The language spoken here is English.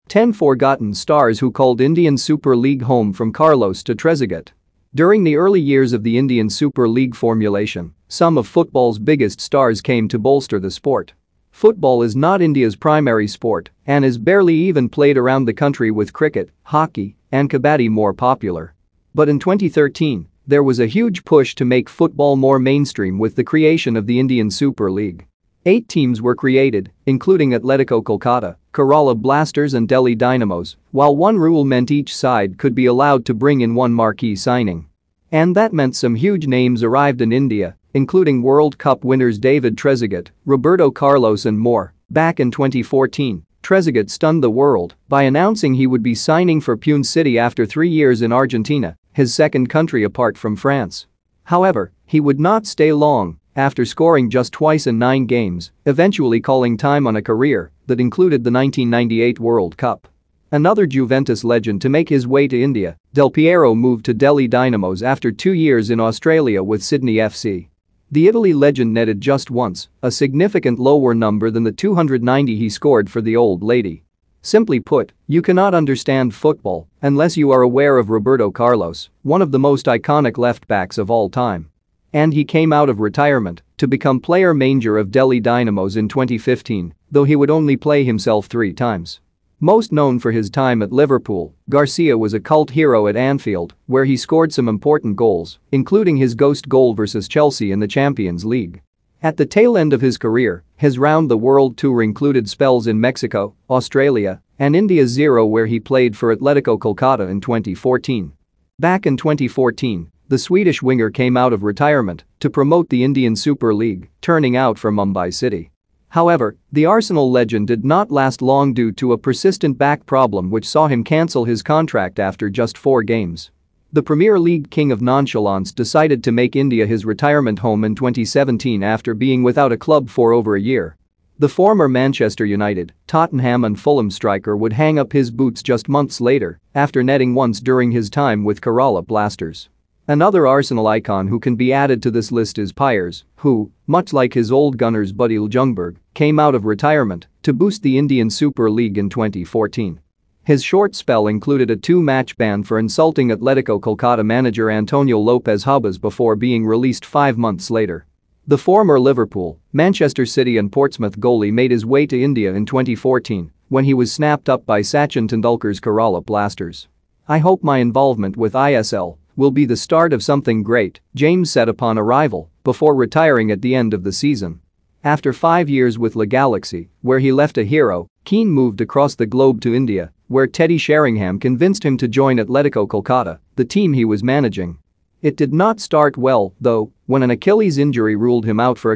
10 Forgotten stars who called Indian Super League home from Carlos to Trezeguet. During the early years of the Indian Super League formulation, some of football's biggest stars came to bolster the sport. Football is not India's primary sport and is barely even played around the country, with cricket, hockey, and kabaddi more popular. But in 2013, there was a huge push to make football more mainstream with the creation of the Indian Super League. 8 teams were created, including Atletico Kolkata, Kerala Blasters and Delhi Dynamos, while one rule meant each side could be allowed to bring in one marquee signing. And that meant some huge names arrived in India, including World Cup winners David Trezeguet, Roberto Carlos and more. Back in 2014, Trezeguet stunned the world by announcing he would be signing for Pune City after 3 years in Argentina, his second country apart from France. However, he would not stay long, after scoring just twice in 9 games, eventually calling time on a career that included the 1998 World Cup. Another Juventus legend to make his way to India, Del Piero moved to Delhi Dynamos after 2 years in Australia with Sydney FC. The Italy legend netted just once, a significant lower number than the 290 he scored for the Old Lady. Simply put, you cannot understand football unless you are aware of Roberto Carlos, one of the most iconic left-backs of all time. And he came out of retirement to become player manager of Delhi Dynamos in 2015, though he would only play himself 3 times. Most known for his time at Liverpool, Garcia was a cult hero at Anfield, where he scored some important goals, including his ghost goal versus Chelsea in the Champions League. At the tail end of his career, his round-the-world tour included spells in Mexico, Australia, and India 0, where he played for Atletico Kolkata in 2014. Back in 2014, the Swedish winger came out of retirement to promote the Indian Super League, turning out for Mumbai City. However, the Arsenal legend did not last long due to a persistent back problem which saw him cancel his contract after just 4 games. The Premier League king of nonchalance decided to make India his retirement home in 2017 after being without a club for over a year. The former Manchester United, Tottenham and Fulham striker would hang up his boots just months later after netting once during his time with Kerala Blasters. Another Arsenal icon who can be added to this list is Pires, who, much like his old Gunners buddy Ljungberg, came out of retirement to boost the Indian Super League in 2014. His short spell included a 2-match ban for insulting Atletico Kolkata manager Antonio Lopez Habas before being released 5 months later. The former Liverpool, Manchester City and Portsmouth goalie made his way to India in 2014 when he was snapped up by Sachin Tendulkar's Kerala Blasters. "I hope my involvement with ISL will be the start of something great," James said upon arrival, before retiring at the end of the season. After 5 years with La Galaxy, where he left a hero, Keane moved across the globe to India, where Teddy Sheringham convinced him to join Atletico Kolkata, the team he was managing. It did not start well, though, when an Achilles injury ruled him out for a